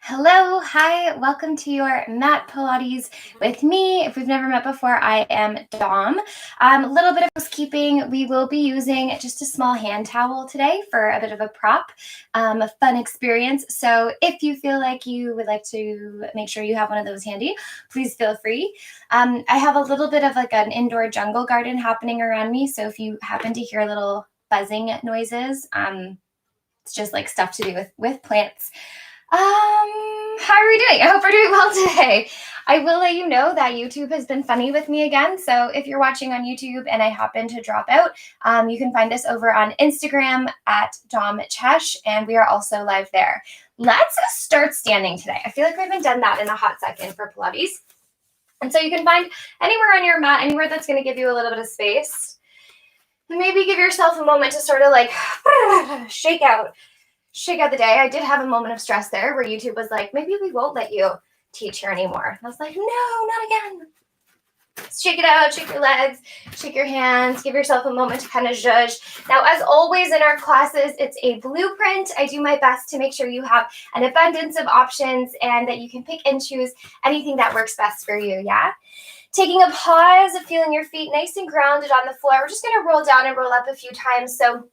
Hello, hi, welcome to your mat Pilates with me. If we've never met before, I am Dom. A little bit of housekeeping. We will be using just a small hand towel today for a bit of a prop, a fun experience. So if you feel like you would like to make sure you have one of those handy, please feel free. I have a little bit of like an indoor jungle garden happening around me. So if you happen to hear little buzzing noises, it's just like stuff to do with plants. How are we doing? I hope we're doing well today. I will let you know that YouTube has been funny with me again. So if you're watching on YouTube and I happen to drop out, you can find us over on Instagram at DomChesh, and we are also live there. Let's start standing today. I feel like we haven't done that in a hot second for Pilates. And so you can find anywhere on your mat, anywhere that's going to give you a little bit of space. And maybe give yourself a moment to sort of like shake out the day. I did have a moment of stress there where YouTube was like, maybe we won't let you teach here anymore. And I was like, no, not again. Shake it out, shake your legs, shake your hands, give yourself a moment to kind of judge. Now, as always in our classes, it's a blueprint. I do my best to make sure you have an abundance of options and that you can pick and choose anything that works best for you, yeah? Taking a pause, feeling your feet nice and grounded on the floor. We're just going to roll down and roll up a few times. So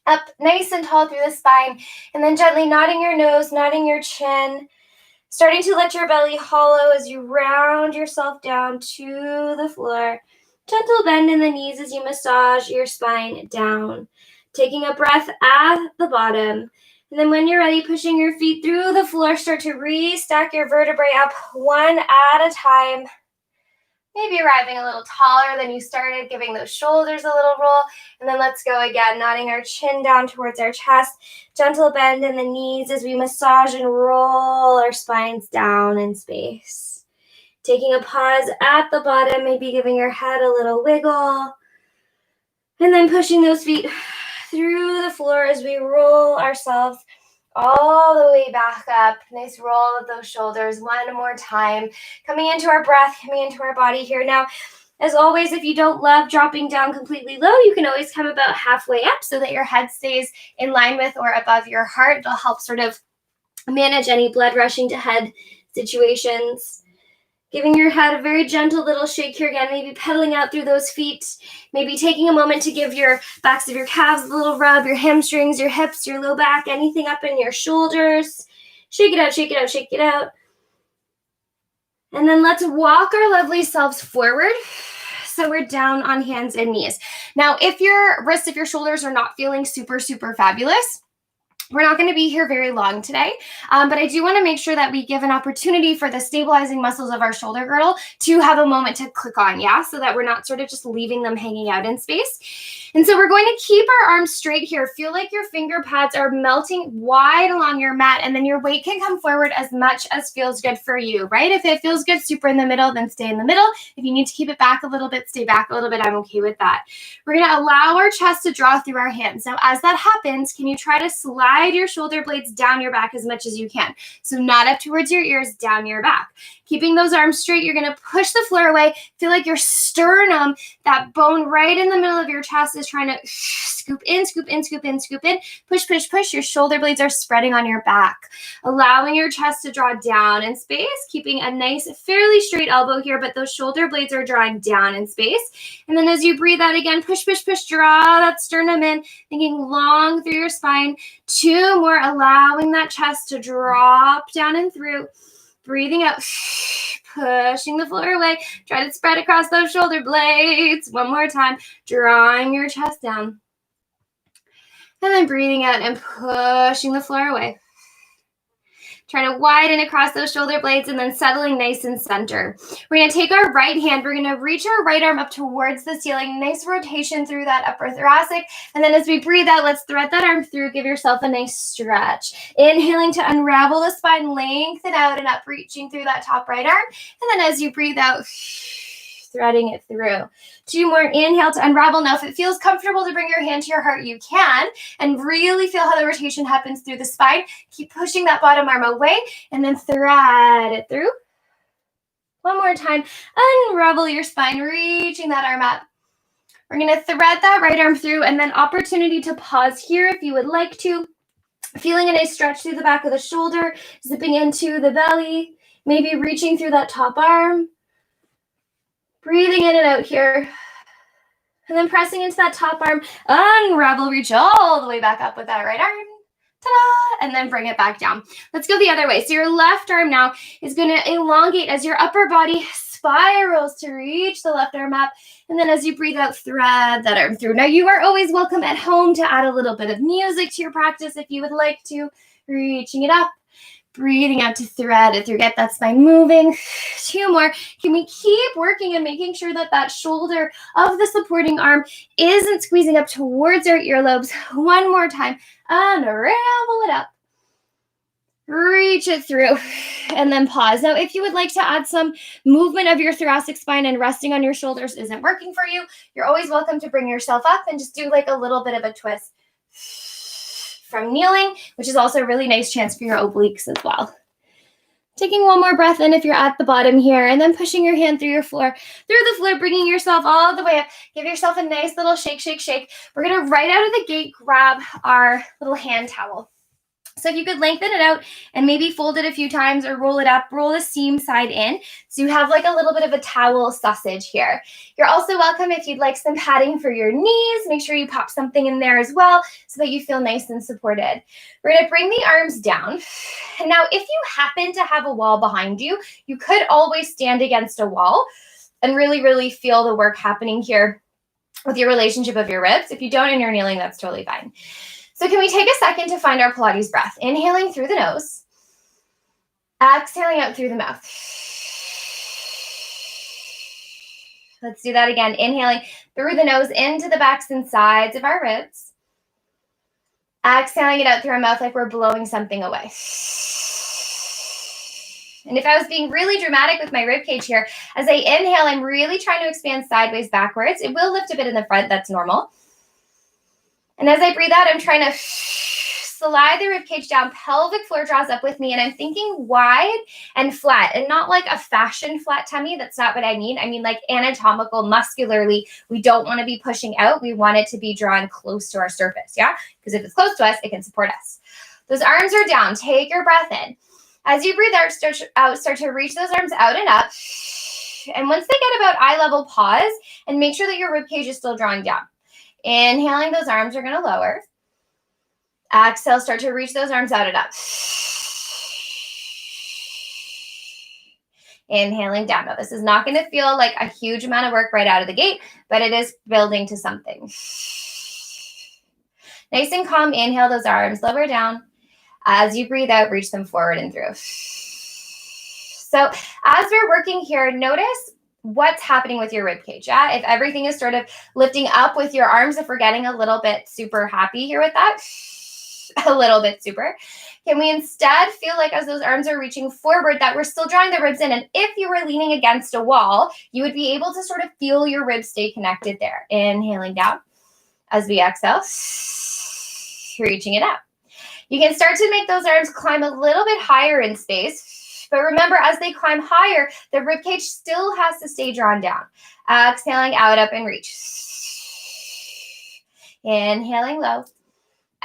up nice and tall through the spine, and then gently nodding your nose, nodding your chin, starting to let your belly hollow as you round yourself down to the floor. Gentle bend in the knees as you massage your spine down. Taking a breath at the bottom. And then when you're ready, pushing your feet through the floor, start to restack your vertebrae up one at a time. Maybe arriving a little taller than you started, giving those shoulders a little roll. And then let's go again, nodding our chin down towards our chest. Gentle bend in the knees as we massage and roll our spines down in space. Taking a pause at the bottom, maybe giving your head a little wiggle. And then pushing those feet through the floor as we roll ourselves all the way back up. Nice roll of those shoulders. One more time. Coming into our breath, coming into our body here. Now, as always, if you don't love dropping down completely low, you can always come about halfway up so that your head stays in line with or above your heart. It'll help sort of manage any blood rushing to head situations. Giving your head a very gentle little shake here again, maybe pedaling out through those feet, maybe taking a moment to give your backs of your calves a little rub, your hamstrings, your hips, your low back, anything up in your shoulders. Shake it out, shake it out, shake it out. And then let's walk our lovely selves forward. So we're down on hands and knees. Now, if your wrists, if your shoulders are not feeling super, super fabulous, we're not going to be here very long today, but I do want to make sure that we give an opportunity for the stabilizing muscles of our shoulder girdle to have a moment to click on, yeah, so that we're not sort of just leaving them hanging out in space. And so we're going to keep our arms straight here. Feel like your finger pads are melting wide along your mat, and then your weight can come forward as much as feels good for you, right? If it feels good super in the middle, then stay in the middle. If you need to keep it back a little bit, stay back a little bit. I'm okay with that. We're going to allow our chest to draw through our hands. Now, as that happens, can you try to slide your shoulder blades down your back as much as you can? So not up towards your ears, down your back. Keeping those arms straight, you're going to push the floor away. Feel like your sternum, that bone right in the middle of your chest, is trying to scoop in, scoop in, scoop in, scoop in. Push, push, push. Your shoulder blades are spreading on your back, allowing your chest to draw down in space, keeping a nice, fairly straight elbow here, but those shoulder blades are drawing down in space. And then as you breathe out again, push, push, push, draw that sternum in, thinking long through your spine. Two more, allowing that chest to drop down and through. Breathing out, pushing the floor away. Try to spread across those shoulder blades. One more time, drawing your chest down. And then breathing out and pushing the floor away. Try to widen across those shoulder blades and then settling nice and center. We're going to take our right hand. We're going to reach our right arm up towards the ceiling. Nice rotation through that upper thoracic. And then as we breathe out, let's thread that arm through. Give yourself a nice stretch. Inhaling to unravel the spine, lengthen out and up, reaching through that top right arm. And then as you breathe out, threading it through. Two more, inhale to unravel. Now, if it feels comfortable to bring your hand to your heart, you can, and really feel how the rotation happens through the spine. Keep pushing that bottom arm away, and then thread it through. One more time, unravel your spine, reaching that arm up. We're going to thread that right arm through, and then opportunity to pause here if you would like to. Feeling a nice stretch through the back of the shoulder, zipping into the belly, maybe reaching through that top arm. Breathing in and out here. And then pressing into that top arm, unravel, reach all the way back up with that right arm. Ta-da! And then bring it back down. Let's go the other way. So your left arm now is going to elongate as your upper body spirals to reach the left arm up. And then as you breathe out, thread that arm through. Now you are always welcome at home to add a little bit of music to your practice if you would like to. Reaching it up. Breathing out to thread it through. Get that spine moving. 2 more. Can we keep working and making sure that that shoulder of the supporting arm isn't squeezing up towards our earlobes? 1 more time. Unravel it up. Reach it through. And then pause. Now, if you would like to add some movement of your thoracic spine and resting on your shoulders isn't working for you, you're always welcome to bring yourself up and just do like a little bit of a twist from kneeling, which is also a really nice chance for your obliques as well. Taking 1 more breath in if you're at the bottom here, and then pushing your hand through the floor, bringing yourself all the way up. Give yourself a nice little shake, shake, shake. We're going to, right out of the gate, grab our little hand towel. So if you could lengthen it out and maybe fold it a few times or roll it up, roll the seam side in. So you have like a little bit of a towel sausage here. You're also welcome if you'd like some padding for your knees. Make sure you pop something in there as well so that you feel nice and supported. We're going to bring the arms down. And now if you happen to have a wall behind you, you could always stand against a wall and really, really feel the work happening here with your relationship of your ribs. If you don't and you're kneeling, that's totally fine. So can we take a second to find our Pilates breath? Inhaling through the nose, exhaling out through the mouth. Let's do that again. Inhaling through the nose into the backs and sides of our ribs. Exhaling it out through our mouth like we're blowing something away. And if I was being really dramatic with my rib cage here, as I inhale, I'm really trying to expand sideways backwards. It will lift a bit in the front. That's normal. And as I breathe out, I'm trying to slide the rib cage down. Pelvic floor draws up with me. And I'm thinking wide and flat and not like a fashion flat tummy. That's not what I mean. I mean like anatomical, muscularly. We don't want to be pushing out. We want it to be drawn close to our surface. Yeah. Because if it's close to us, it can support us. Those arms are down. Take your breath in. As you breathe out, start to reach those arms out and up. And once they get about eye level, pause and make sure that your rib cage is still drawing down. Inhaling, those arms are going to lower. Exhale, start to reach those arms out and up. Inhaling down. Now, this is not going to feel like a huge amount of work right out of the gate, but it is building to something. Nice and calm. Inhale those arms, lower down. As you breathe out, reach them forward and through. So as we're working here, notice what's happening with your rib cage. Yeah? If everything is sort of lifting up with your arms, if we're getting a little bit super happy here with that, a little bit super, can we instead feel like as those arms are reaching forward that we're still drawing the ribs in? And if you were leaning against a wall, you would be able to sort of feel your ribs stay connected there. Inhaling down as we exhale, reaching it up. You can start to make those arms climb a little bit higher in space. But remember, as they climb higher, the ribcage still has to stay drawn down. Exhaling out, up, and reach. Inhaling low.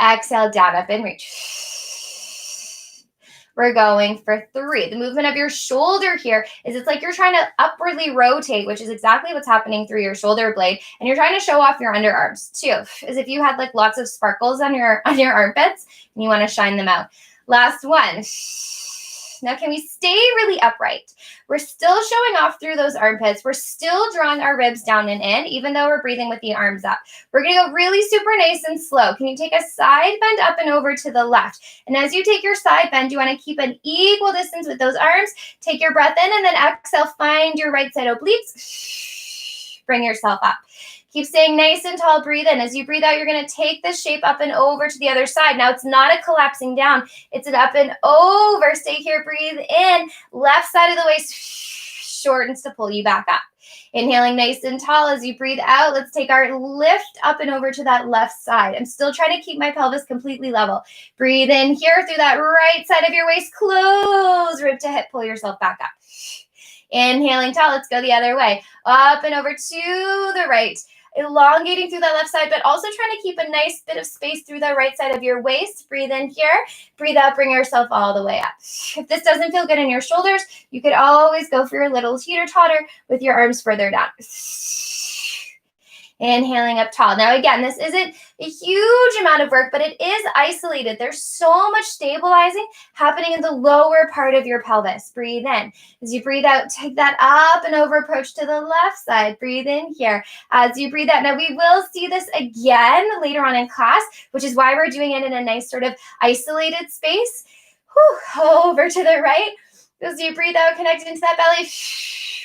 Exhale, down, up, and reach. We're going for 3. The movement of your shoulder here is it's like you're trying to upwardly rotate, which is exactly what's happening through your shoulder blade. And you're trying to show off your underarms too, as if you had like lots of sparkles on your armpits and you want to shine them out. Last one. Now, can we stay really upright? We're still showing off through those armpits. We're still drawing our ribs down and in, even though we're breathing with the arms up. We're going to go really super nice and slow. Can you take a side bend up and over to the left? And as you take your side bend, you want to keep an equal distance with those arms. Take your breath in and then exhale. Find your right side obliques. Bring yourself up. Keep staying nice and tall. Breathe in. As you breathe out, you're going to take this shape up and over to the other side. Now, it's not a collapsing down. It's an up and over. Stay here. Breathe in. Left side of the waist shortens to pull you back up. Inhaling nice and tall. As you breathe out, let's take our lift up and over to that left side. I'm still trying to keep my pelvis completely level. Breathe in here through that right side of your waist. Close rib to hip. Pull yourself back up. Inhaling tall. Let's go the other way. Up and over to the right. elongating through that left side, but also trying to keep a nice bit of space through the right side of your waist. Breathe in here, breathe out, bring yourself all the way up. If this doesn't feel good in your shoulders, you could always go for your little teeter-totter with your arms further down. Inhaling up tall. Now again, this isn't a huge amount of work, but it is isolated. There's so much stabilizing happening in the lower part of your pelvis. Breathe in. As you breathe out, take that up and over approach to the left side. Breathe in here. As you breathe out. Now we will see this again later on in class, which is why we're doing it in a nice sort of isolated space. Over to the right. As you breathe out, connect into that belly.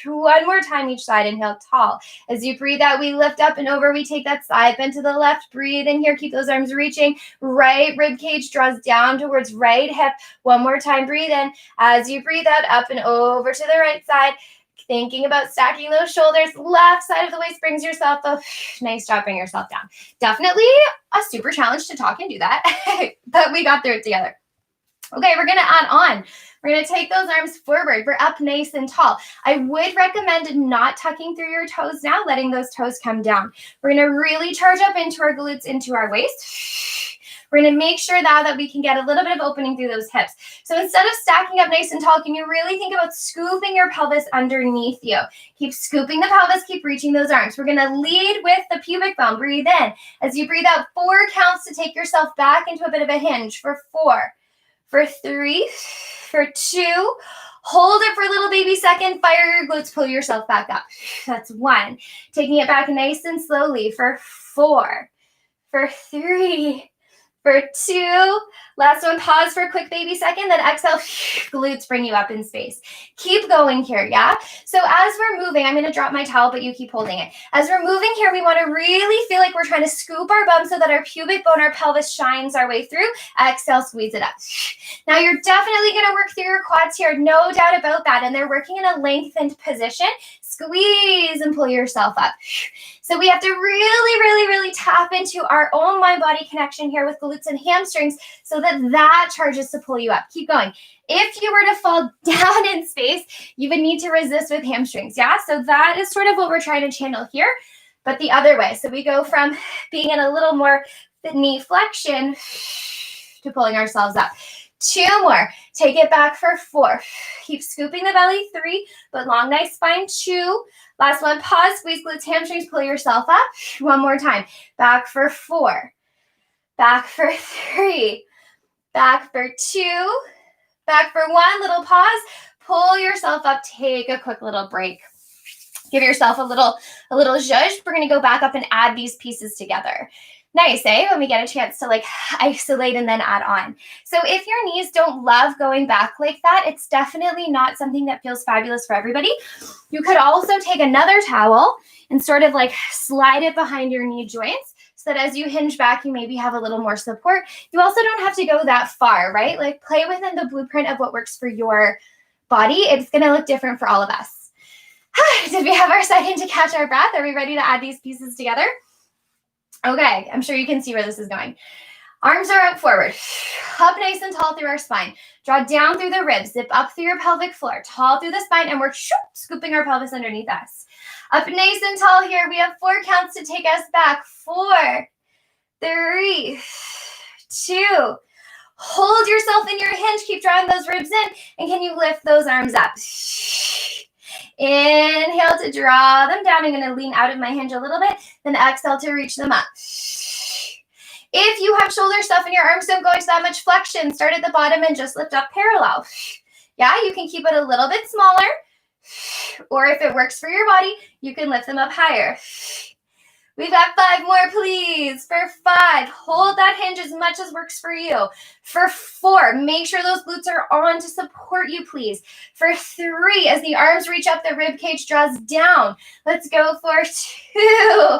One more time each side. Inhale, tall. As you breathe out, we lift up and over. We take that side bend to the left. Breathe in here. Keep those arms reaching. Right rib cage draws down towards right hip. One more time. Breathe in. As you breathe out, up and over to the right side. Thinking about stacking those shoulders. Left side of the waist brings yourself up. Nice job. Bring yourself down. Definitely a super challenge to talk and do that, but we got through it together. Okay, we're going to add on. We're going to take those arms forward. We're up nice and tall. I would recommend not tucking through your toes now, letting those toes come down. We're going to really charge up into our glutes, into our waist. We're going to make sure now that we can get a little bit of opening through those hips. So instead of stacking up nice and tall, can you really think about scooping your pelvis underneath you? Keep scooping the pelvis, keep reaching those arms. We're going to lead with the pubic bone. Breathe in. As you breathe out, 4 counts to take yourself back into a bit of a hinge for 4. For 3, for 2, hold it for a little baby second, fire your glutes, pull yourself back up. That's 1. Taking it back nice and slowly for 4, for 3, for 2. Last one, pause for a quick baby second, then exhale, glutes bring you up in space. Keep going here, yeah? So as we're moving, I'm going to drop my towel, but you keep holding it. As we're moving here, we want to really feel like we're trying to scoop our bum so that our pubic bone, our pelvis shines our way through. Exhale, squeeze it up. Now you're definitely going to work through your quads here, no doubt about that, and they're working in a lengthened position. Squeeze and pull yourself up. So we have to really, really, really tap into our own mind-body connection here with glutes and hamstrings so that charges to pull you up. Keep going. If you were to fall down in space, you would need to resist with hamstrings, yeah? So that is sort of what we're trying to channel here, but the other way. So we go from being in a little more knee flexion to pulling ourselves up. 2 more. Take it back for 4. Keep scooping the belly. 3, but long, nice spine. 2. Last one. Pause, squeeze glutes, hamstrings, pull yourself up. 1 more time. Back for 4. Back for 3. Back for 2. Back for 1. Little pause. Pull yourself up. Take a quick little break. Give yourself a little zhuzh. We're going to go back up and add these pieces together. Nice, eh? When we get a chance to like isolate and then add on. So if your knees don't love going back like that, it's definitely not something that feels fabulous for everybody. You could also take another towel and sort of like slide it behind your knee joints so that as you hinge back, you maybe have a little more support. You also don't have to go that far, right? Like play within the blueprint of what works for your body. It's going to look different for all of us. Did we have our second to catch our breath? Are we ready to add these pieces together? Okay, I'm sure you can see where this is going. Arms are up forward, up nice and tall through our spine. Draw down through the ribs, zip up through your pelvic floor, tall through the spine, and we're scooping our pelvis underneath us. Up nice and tall here. We have 4 counts to take us back. 4, 3, 2. Hold yourself in your hinge. Keep drawing those ribs in. And can you lift those arms up? Inhale to draw them down. I'm going to lean out of my hinge a little bit. Then exhale to reach them up. If you have shoulder stuff and your arms don't go into that much flexion, start at the bottom and just lift up parallel. Yeah, you can keep it a little bit smaller. Or if it works for your body, you can lift them up higher. We've got 5 more, please. For 5, hold that hinge as much as works for you. For 4, make sure those glutes are on to support you, please. For 3, as the arms reach up, the rib cage draws down. Let's go for 2.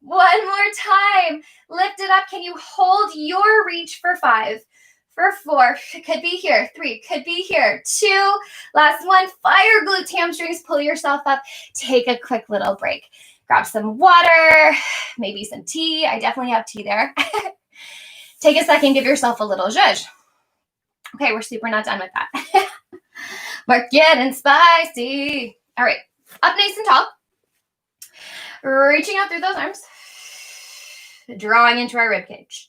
1 more time. Lift it up. Can you hold your reach for 5? For 4, could be here. 3, could be here. 2, last one. Fire glutes, hamstrings, pull yourself up. Take a quick little break. Grab some water, maybe some tea. I definitely have tea there. Take a second, give yourself a little zhuzh. Okay, we're super not done with that. We're getting spicy. All right, up nice and tall. Reaching out through those arms. Drawing into our rib cage.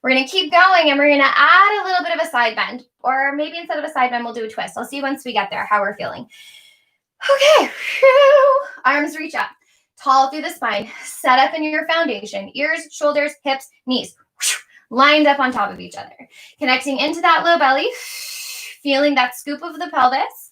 We're going to keep going and we're going to add a little bit of a side bend. Or maybe instead of a side bend, we'll do a twist. I'll see once we get there how we're feeling. Okay. Arms reach up. Tall through the spine. Set up in your foundation. Ears, shoulders, hips, knees. Lined up on top of each other. Connecting into that low belly. Feeling that scoop of the pelvis.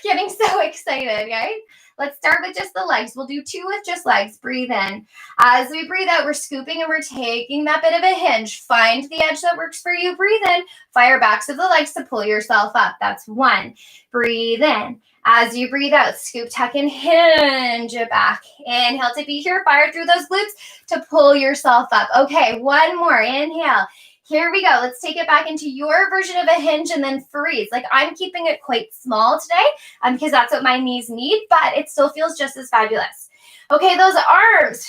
Getting so excited, right? Let's start with just the legs. We'll do 2 with just legs. Breathe in. As we breathe out, we're scooping and we're taking that bit of a hinge. Find the edge that works for you. Breathe in. Fire backs of the legs to pull yourself up. That's 1. Breathe in. As you breathe out, scoop, tuck, and hinge it back. Inhale to be here. Fire through those glutes to pull yourself up. Okay, 1 more. Inhale. Here we go. Let's take it back into your version of a hinge and then freeze. Like I'm keeping it quite small today because that's what my knees need, but it still feels just as fabulous. Okay, those arms,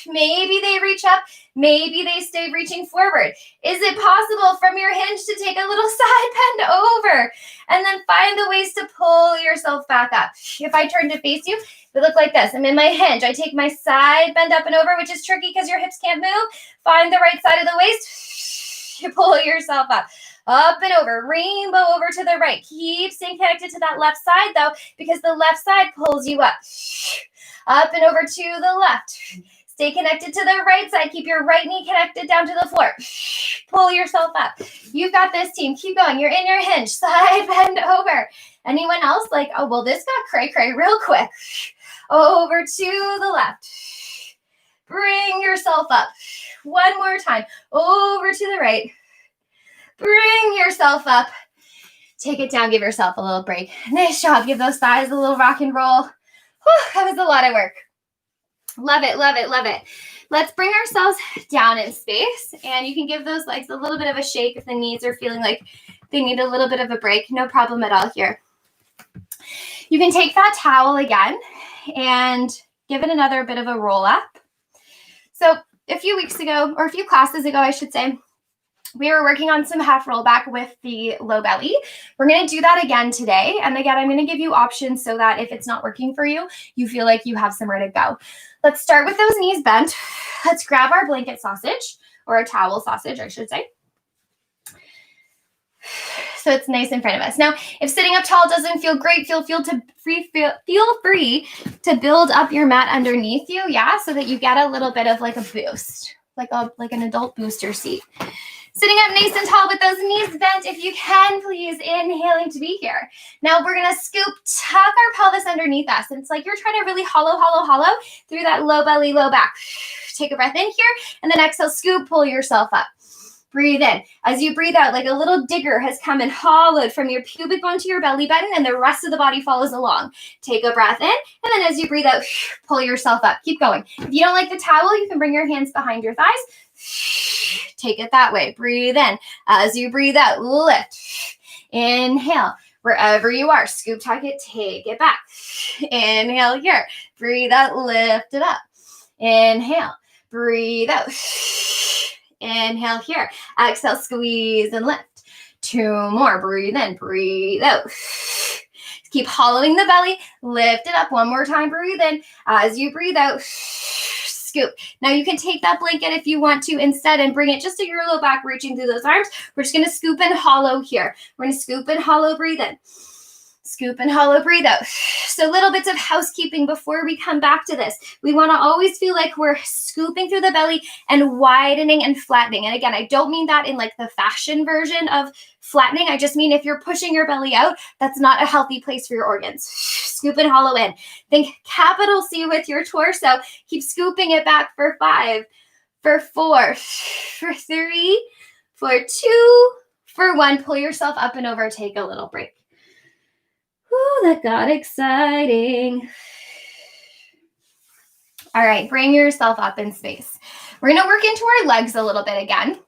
maybe they reach up, maybe they stay reaching forward. Is it possible from your hinge to take a little side bend over and then find the ways to pull yourself back up? If I turn to face you, it look like this. I'm in my hinge. I take my side bend up and over, which is tricky because your hips can't move. Find the right side of the waist. You pull yourself up and over, rainbow over to the right. Keep staying connected to that left side though, because the left side pulls you up and over to the left. Stay connected to the right side. Keep your right knee connected down to the floor. Pull yourself up. You've got this, team. Keep going. You're in your hinge. Side bend over. Anyone else like, oh, well, this got cray-cray real quick. Over to the left. Bring yourself up. 1 more time. Over to the right. Bring yourself up. Take it down. Give yourself a little break. Nice job. Give those thighs a little rock and roll. Whew, that was a lot of work. Love it, love it, love it. Let's bring ourselves down in space, and you can give those legs a little bit of a shake if the knees are feeling like they need a little bit of a break. No problem at all here. You can take that towel again and give it another bit of a roll up. So a few weeks ago, or a few classes ago, I should say, we were working on some half rollback with the low belly. We're going to do that again today. And again, I'm going to give you options so that if it's not working for you, you feel like you have somewhere to go. Let's start with those knees bent. Let's grab our blanket sausage, or a towel sausage, I should say. So it's nice in front of us. Now, if sitting up tall doesn't feel great, feel free to build up your mat underneath you, yeah, so that you get a little bit of like a boost, like an adult booster seat. Sitting up nice and tall with those knees bent, if you can, please, inhaling to be here. Now we're going to scoop, tuck our pelvis underneath us. And it's like you're trying to really hollow through that low belly, low back. Take a breath in here, and then exhale, scoop, pull yourself up. Breathe in. As you breathe out, like a little digger has come and hollowed from your pubic bone to your belly button, and the rest of the body follows along. Take a breath in, and then as you breathe out, pull yourself up. Keep going. If you don't like the towel, you can bring your hands behind your thighs. Take it that way. Breathe in. As you breathe out, lift. Inhale. Wherever you are, scoop, tuck it, take it back. Inhale here. Breathe out, lift it up. Inhale. Breathe out. Inhale here. Exhale, squeeze and lift. 2 more. Breathe in, breathe out. Keep hollowing the belly. Lift it up. 1 more time. Breathe in. As you breathe out, scoop. Now you can take that blanket if you want to instead and bring it just to your low back, reaching through those arms. We're just going to scoop and hollow here. We're going to scoop and hollow, breathe in. Scoop and hollow, breathe out. So little bits of housekeeping before we come back to this. We want to always feel like we're scooping through the belly and widening and flattening. And again, I don't mean that in like the fashion version of flattening. I just mean if you're pushing your belly out, that's not a healthy place for your organs. Scoop and hollow in. Think capital C with your torso. Keep scooping it back for 5, for 4, for 3, for 2, for 1. Pull yourself up and over. Take a little break. Ooh, that got exciting. All right, bring yourself up in space. We're going to work into our legs a little bit again,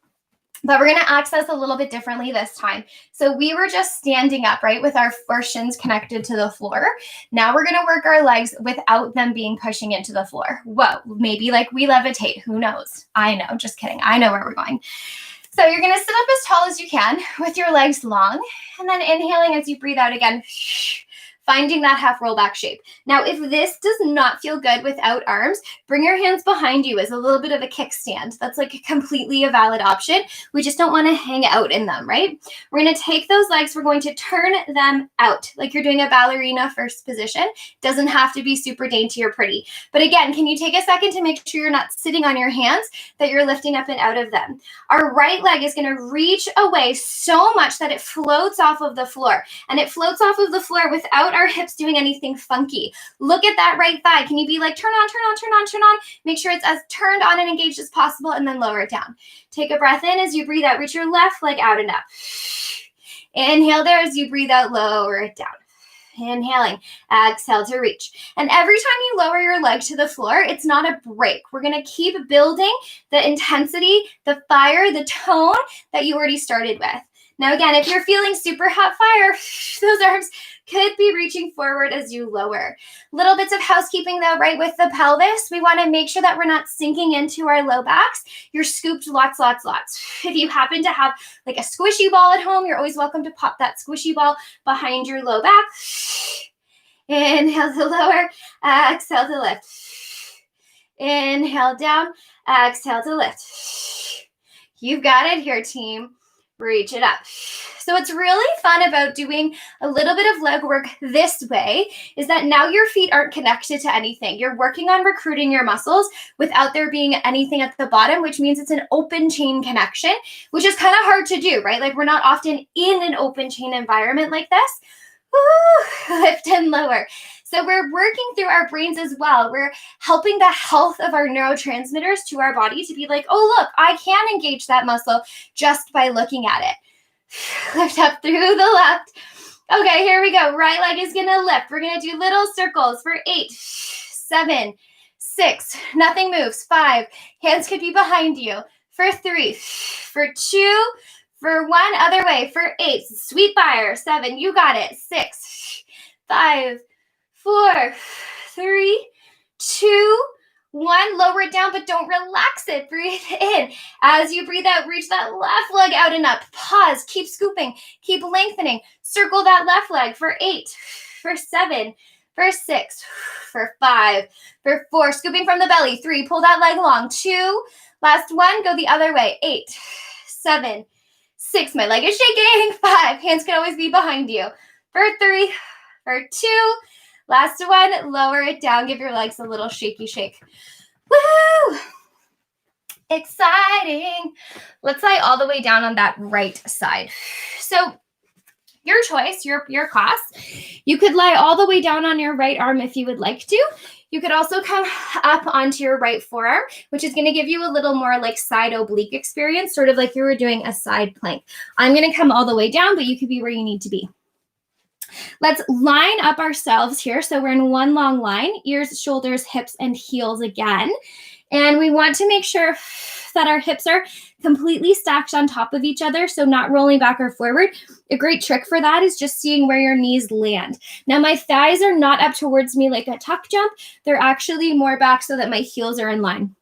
but we're going to access a little bit differently this time. So we were just standing up, right, with our shins connected to the floor. Now we're going to work our legs without them being pushing into the floor. Whoa, maybe like we levitate. Who knows? I know, just kidding. I know where we're going. So you're going to sit up as tall as you can with your legs long, and then inhaling as you breathe out again. finding that half roll back shape. Now, if this does not feel good without arms, bring your hands behind you as a little bit of a kickstand. That's like completely a valid option. We just don't want to hang out in them, right? We're going to take those legs, we're going to turn them out like you're doing a ballerina first position. Doesn't have to be super dainty or pretty. But again, can you take a second to make sure you're not sitting on your hands, that you're lifting up and out of them? Our right leg is going to reach away so much that it floats off of the floor. And it floats off of the floor without our hips doing anything funky. Look at that right thigh. Can you be like, turn on, turn on, turn on, turn on? Make sure it's as turned on and engaged as possible, and then lower it down. Take a breath in as you breathe out. Reach your left leg out and up. Inhale there as you breathe out, lower it down. Inhaling, exhale to reach. And every time you lower your leg to the floor, it's not a break. We're going to keep building the intensity, the fire, the tone that you already started with. Now, again, if you're feeling super hot fire, those arms could be reaching forward as you lower. Little bits of housekeeping though, right with the pelvis. We want to make sure that we're not sinking into our low backs. You're scooped lots, lots, lots. If you happen to have like a squishy ball at home, you're always welcome to pop that squishy ball behind your low back. Inhale to lower, exhale to lift. Inhale down, exhale to lift. You've got it here, team. Reach it up. So what's really fun about doing a little bit of leg work this way is that now your feet aren't connected to anything. You're working on recruiting your muscles without there being anything at the bottom, which means it's an open chain connection, which is kind of hard to do, right? Like we're not often in an open chain environment like this. Woo, lift and lower. So we're working through our brains as well. We're helping the health of our neurotransmitters to our body to be like, oh, look, I can engage that muscle just by looking at it. Lift up through the left. Okay, here we go. Right leg is going to lift. We're going to do little circles for 8, 7, 6. Nothing moves. 5. Hands could be behind you. For 3, for 2, for 1, other way. For 8, sweet fire. 7, you got it. 6, 5, 4, 3, 2, 1. Lower it down, but don't relax it. Breathe in. As you breathe out, reach that left leg out and up. Pause. Keep scooping. Keep lengthening. Circle that left leg for 8, for 7, for 6, for 5, for 4. Scooping from the belly. 3. Pull that leg long. 2. Last one. Go the other way. 8, 7, 6. My leg is shaking. 5. Hands can always be behind you. For 3, for 2. Last one, lower it down. Give your legs a little shaky shake. Woo! Exciting. Let's lie all the way down on that right side. So your choice, your class. You could lie all the way down on your right arm if you would like to. You could also come up onto your right forearm, which is going to give you a little more like side oblique experience, sort of like you were doing a side plank. I'm going to come all the way down, but you could be where you need to be. Let's line up ourselves here. So we're in one long line, ears, shoulders, hips, and heels again. And we want to make sure that our hips are completely stacked on top of each other, so not rolling back or forward. A great trick for that is just seeing where your knees land. Now, my thighs are not up towards me like a tuck jump. They're actually more back so that my heels are in line.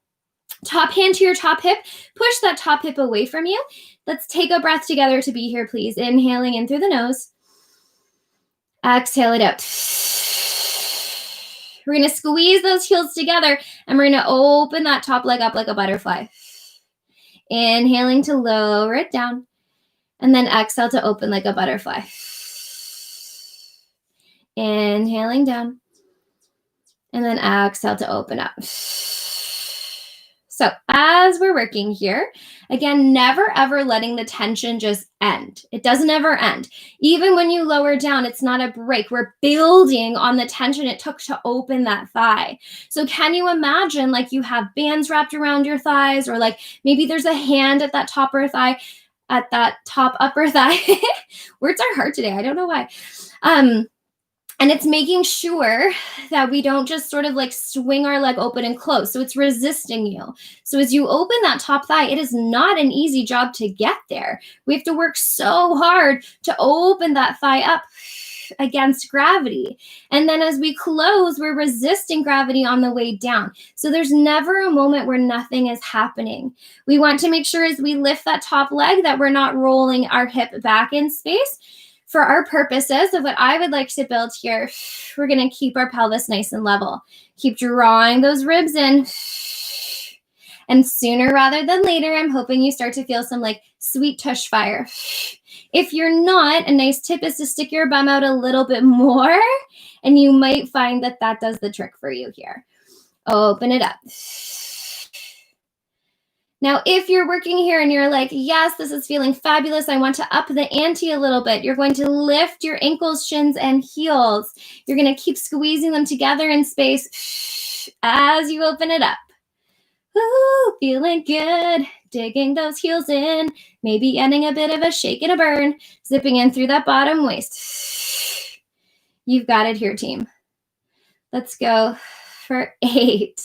Top hand to your top hip. Push that top hip away from you. Let's take a breath together to be here, please. Inhaling in through the nose. Exhale it out. We're going to squeeze those heels together and we're going to open that top leg up like a butterfly. Inhaling to lower it down and then exhale to open like a butterfly. Inhaling down and then exhale to open up. So as we're working here, again, never ever letting the tension just end. It doesn't ever end. Even when you lower down, it's not a break. We're building on the tension it took to open that thigh. So can you imagine like you have bands wrapped around your thighs, or like maybe there's a hand at that top upper thigh. Words are hard today. I don't know why. And it's making sure that we don't just sort of like swing our leg open and close. So it's resisting you. So as you open that top thigh, it is not an easy job to get there. We have to work so hard to open that thigh up against gravity. And then as we close, we're resisting gravity on the way down. So there's never a moment where nothing is happening. We want to make sure as we lift that top leg that we're not rolling our hip back in space. For our purposes of what I would like to build here, we're going to keep our pelvis nice and level. Keep drawing those ribs in. And sooner rather than later, I'm hoping you start to feel some like sweet tush fire. If you're not, a nice tip is to stick your bum out a little bit more, and you might find that that does the trick for you here. Open it up. Now, if you're working here and you're like, yes, this is feeling fabulous, I want to up the ante a little bit, you're going to lift your ankles, shins, and heels. You're going to keep squeezing them together in space as you open it up. Ooh, feeling good. Digging those heels in. Maybe getting a bit of a shake and a burn. Zipping in through that bottom waist. You've got it here, team. Let's go for 8.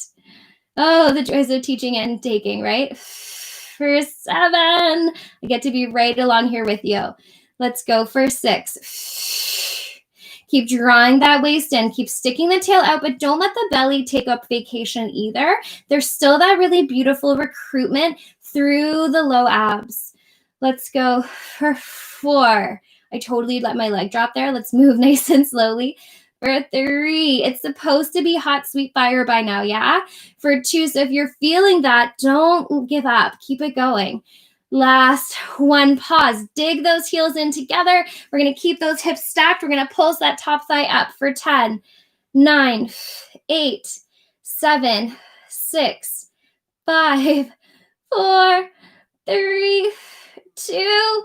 Oh, the joys of teaching and taking, right? For 7. I get to be right along here with you. Let's go for 6. Keep drawing that waist in. Keep sticking the tail out, but don't let the belly take up vacation either. There's still that really beautiful recruitment through the low abs. Let's go for 4. I totally let my leg drop there. Let's move nice and slowly. For 3, it's supposed to be hot, sweet fire by now, yeah? For 2, so if you're feeling that, don't give up. Keep it going. Last 1, pause. Dig those heels in together. We're going to keep those hips stacked. We're going to pulse that top thigh up for 10, 9, 8, 7, 6, 5, 4, 3, 2,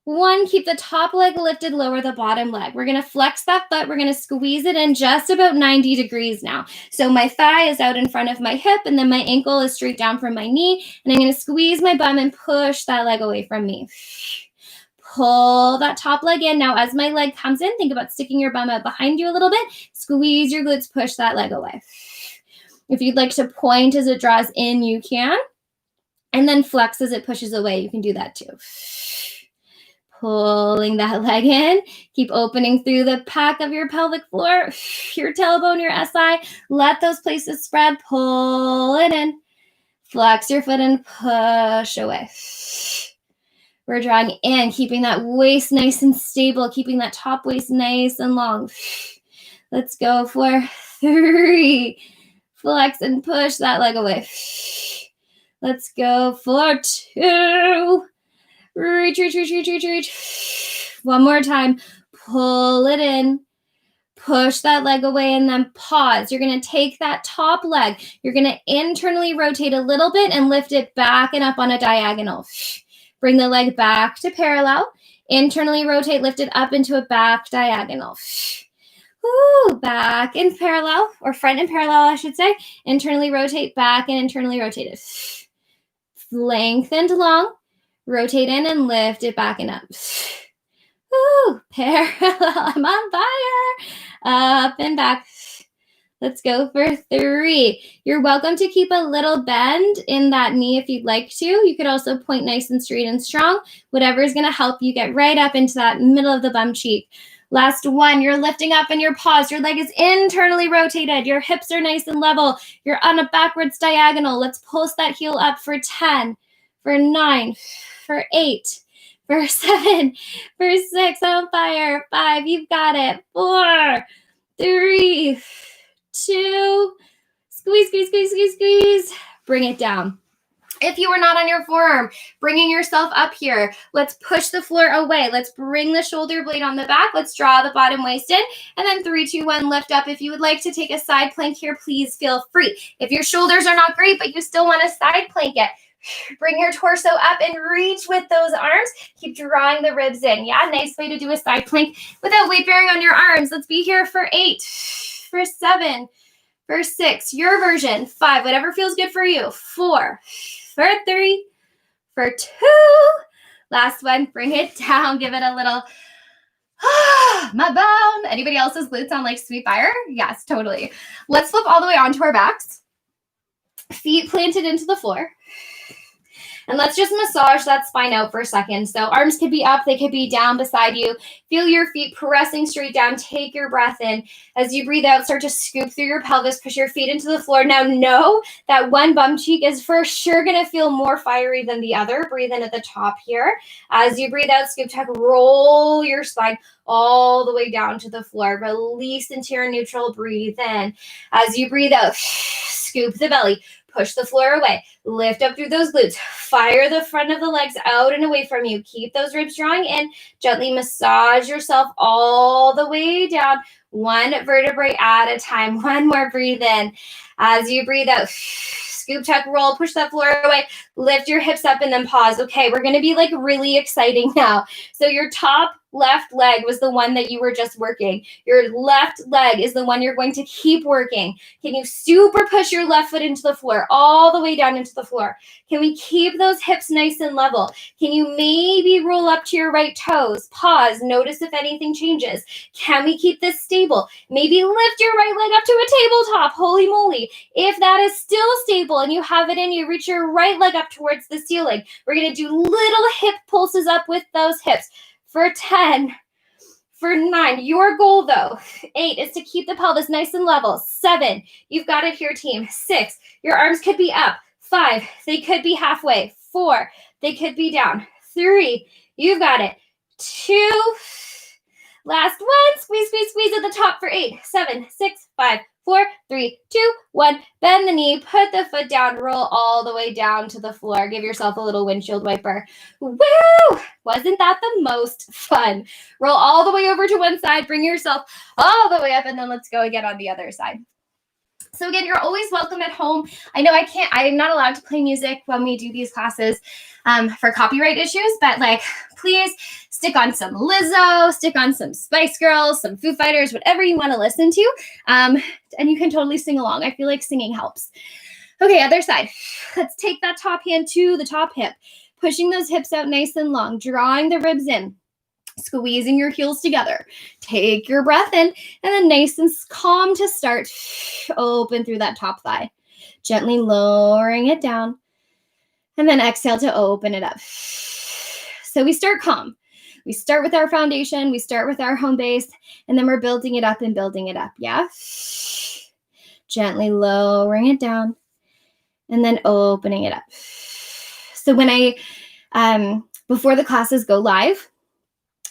1. Keep the top leg lifted, lower the bottom leg. We're going to flex that foot. We're going to squeeze it in just about 90 degrees now. So my thigh is out in front of my hip, and then my ankle is straight down from my knee. And I'm going to squeeze my bum and push that leg away from me. Pull that top leg in. Now, as my leg comes in, think about sticking your bum out behind you a little bit. Squeeze your glutes, push that leg away. If you'd like to point as it draws in, you can. And then flex as it pushes away. You can do that too. Pulling that leg in. Keep opening through the back of your pelvic floor, your tailbone, your SI. Let those places spread. Pull it in. Flex your foot and push away. We're drawing in, keeping that waist nice and stable, keeping that top waist nice and long. Let's go for 3. Flex and push that leg away. Let's go for 2. Reach, reach, reach, reach, reach, reach. 1 more time. Pull it in. Push that leg away and then pause. You're going to take that top leg. You're going to internally rotate a little bit and lift it back and up on a diagonal. Bring the leg back to parallel. Internally rotate, lift it up into a back diagonal. Ooh, back in parallel, or front in parallel, I should say. Internally rotate back and internally rotate it. Lengthened long. Rotate in and lift it back and up. Ooh, parallel. I'm on fire. Up and back. Let's go for 3. You're welcome to keep a little bend in that knee if you'd like to. You could also point nice and straight and strong. Whatever is going to help you get right up into that middle of the bum cheek. Last 1, you're lifting up in your pause. Your leg is internally rotated. Your hips are nice and level. You're on a backwards diagonal. Let's pulse that heel up for 10, for 9, for 8, for 7, for 6, on fire, 5, you've got it, 4, 3, 2, squeeze, squeeze, squeeze, squeeze, squeeze, bring it down. If you are not on your forearm, bringing yourself up here, let's push the floor away. Let's bring the shoulder blade on the back. Let's draw the bottom waist in, and then 3, 2, 1, lift up. If you would like to take a side plank here, please feel free. If your shoulders are not great, but you still want to side plank it, bring your torso up and reach with those arms. Keep drawing the ribs in. Yeah, nice way to do a side plank without weight bearing on your arms. Let's be here for 8, for 7, for 6, your version, 5, whatever feels good for you, 4, for 3, for 2, last one, bring it down, give it a little, my bone. Anybody else's glutes sound like sweet fire? Yes, totally. Let's flip all the way onto our backs, feet planted into the floor. And let's just massage that spine out for a second. So arms could be up, they could be down beside you. Feel your feet pressing straight down. Take your breath in. As you breathe out, start to scoop through your pelvis, push your feet into the floor. Now know that one bum cheek is for sure going to feel more fiery than the other. Breathe in at the top here. As you breathe out, scoop tuck, roll your spine all the way down to the floor. Release into your neutral. Breathe in. As you breathe out, scoop the belly. Push the floor away. Lift up through those glutes. Fire the front of the legs out and away from you. Keep those ribs drawing in. Gently massage yourself all the way down. One vertebrae at a time. One more. Breathe in. As you breathe out, scoop, tuck, roll, push that floor away. Lift your hips up and then pause. Okay, we're going to be like really exciting now. So your top left leg was the one that you were just working. Your left leg is the one you're going to keep working. Can you super push your left foot into the floor, all the way down into the floor? Can we keep those hips nice and level? Can you maybe roll up to your right toes? Pause. Notice if anything changes. Can we keep this stable? Maybe lift your right leg up to a tabletop. Holy moly. If that is still stable and you have it in you, reach your right leg up towards the ceiling. We're going to do little hip pulses up with those hips. For 10, for 9, your goal though, 8 is to keep the pelvis nice and level. 7, you've got it here, team. 6, your arms could be up. 5, they could be halfway. 4, they could be down. 3, you've got it. 2, last one, squeeze, squeeze, squeeze at the top for 8, 7, 6, 5, 4, 3, 2, 1. Bend the knee, put the foot down, roll all the way down to the floor. Give yourself a little windshield wiper. Woo! Wasn't that the most fun? Roll all the way over to one side, bring yourself all the way up, and then let's go again on the other side. So again, you're always welcome at home. I know I'm not allowed to play music when we do these classes for copyright issues, but like, please stick on some Lizzo, stick on some Spice Girls, some Foo Fighters, whatever you want to listen to. And you can totally sing along. I feel like singing helps. Okay, other side. Let's take that top hand to the top hip, pushing those hips out nice and long, drawing the ribs in. Squeezing your heels together. Take your breath in, and then nice and calm to start. Open through that top thigh. Gently lowering it down. And then exhale to open it up. So we start calm. We start with our foundation. We start with our home base. And then we're building it up and building it up. Yeah? Gently lowering it down. And then opening it up. So when before the classes go live,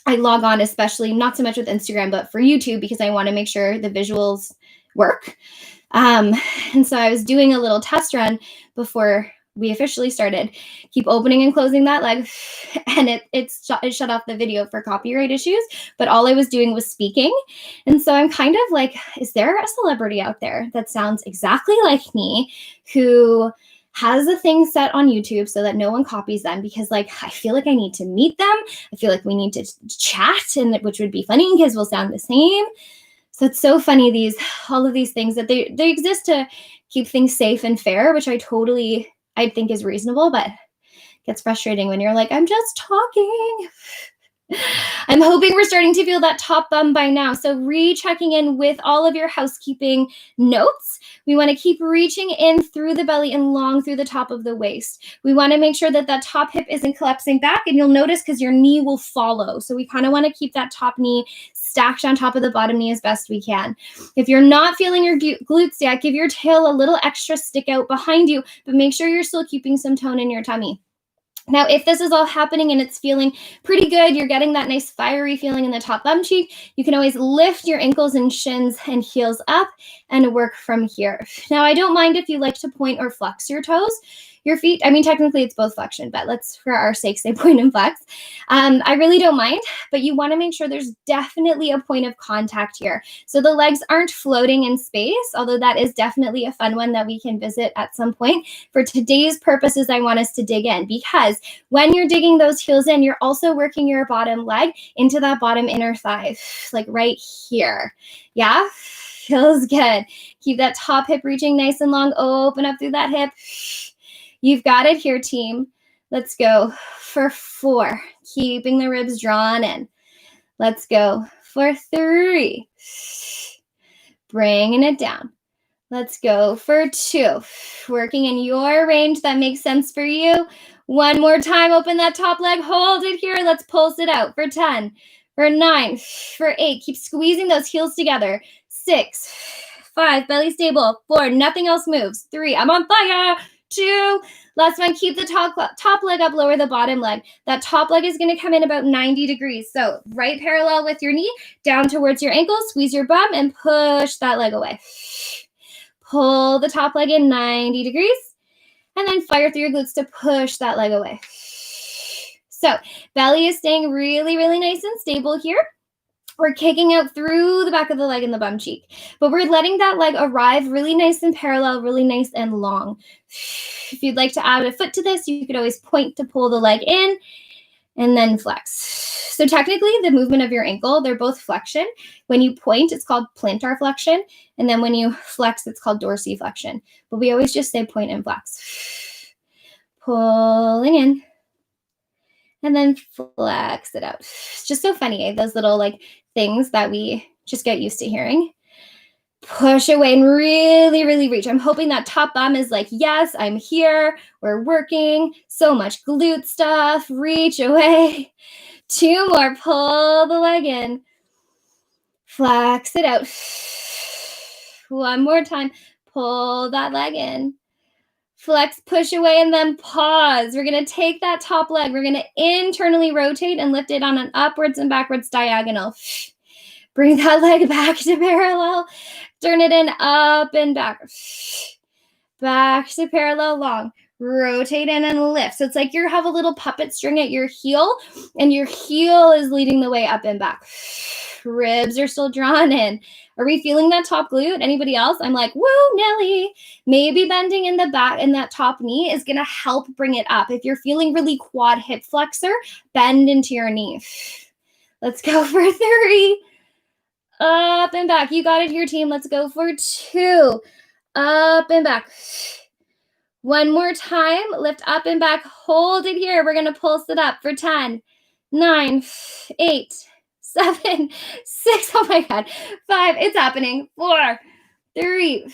I log on, especially not so much with Instagram, but for YouTube, because I want to make sure the visuals work. And so I was doing a little test run before we officially started. Keep opening and closing that leg, and it shut off the video for copyright issues, but all I was doing was speaking. And so I'm kind of like, is there a celebrity out there that sounds exactly like me who has a thing set on YouTube so that no one copies them? Because like, I feel like I need to meet them. I feel like we need to chat, and which would be funny because we'll sound the same. So it's so funny, all of these things that they exist to keep things safe and fair, which I think is reasonable, but it gets frustrating when you're like, I'm just talking. I'm hoping we're starting to feel that top bum by now. So rechecking in with all of your housekeeping notes. We want to keep reaching in through the belly and long through the top of the waist. We want to make sure that top hip isn't collapsing back, and you'll notice because your knee will follow. So we kind of want to keep that top knee stacked on top of the bottom knee as best we can. If you're not feeling your glutes yet, give your tail a little extra stick out behind you, but make sure you're still keeping some tone in your tummy. Now, if this is all happening and it's feeling pretty good, you're getting that nice fiery feeling in the top bum cheek, you can always lift your ankles and shins and heels up and work from here. Now, I don't mind if you like to point or flex your toes. Your feet, I mean, technically it's both flexion, but let's, for our sake, say point and flex. I really don't mind, but you want to make sure there's definitely a point of contact here. So the legs aren't floating in space, although that is definitely a fun one that we can visit at some point. For today's purposes, I want us to dig in, because when you're digging those heels in, you're also working your bottom leg into that bottom inner thigh, like right here. Yeah, feels good. Keep that top hip reaching nice and long. Open up through that hip. You've got it here, team. Let's go for 4, keeping the ribs drawn in. Let's go for 3, bringing it down. Let's go for 2, working in your range that makes sense for you. One more time, open that top leg, hold it here. Let's pulse it out for 10, for 9, for 8. Keep squeezing those heels together. 6, 5, belly stable. 4, nothing else moves. 3, I'm on fire. 2, last one, keep the top leg up, lower the bottom leg. That top leg is gonna come in about 90 degrees. So right parallel with your knee, down towards your ankle, squeeze your bum and push that leg away. Pull the top leg in 90 degrees. And then fire through your glutes to push that leg away. So belly is staying really, really nice and stable here. We're kicking out through the back of the leg and the bum cheek. But we're letting that leg arrive really nice and parallel, really nice and long. If you'd like to add a foot to this, you could always point to pull the leg in and then flex. So technically, the movement of your ankle, they're both flexion. When you point, it's called plantar flexion. And then when you flex, it's called dorsiflexion. But we always just say point and flex. Pulling in. And then flex it out. It's just so funny, eh? Those little things that we just get used to hearing. Push away and really, really reach. I'm hoping that top bum is like, yes, I'm here. We're working. So much glute stuff. Reach away. 2 more. Pull the leg in. Flex it out. 1 more time. Pull that leg in. Flex, push away, and then pause. We're going to take that top leg. We're going to internally rotate and lift it on an upwards and backwards diagonal. Bring that leg back to parallel. Turn it in, up and back. Back to parallel long. Rotate in and lift. So it's like you have a little puppet string at your heel, and your heel is leading the way up and back. Ribs are still drawn in. Are we feeling that top glute? Anybody else? I'm like, woo, Nelly. Maybe bending in the back in that top knee is going to help bring it up. If you're feeling really quad hip flexor, bend into your knee. Let's go for 3. Up and back. You got it here, team. Let's go for 2. Up and back. 1 more time. Lift up and back. Hold it here. We're going to pulse it up for 10, 9, 8, 7, 6. Oh my God. 5. It's happening. 4, 3,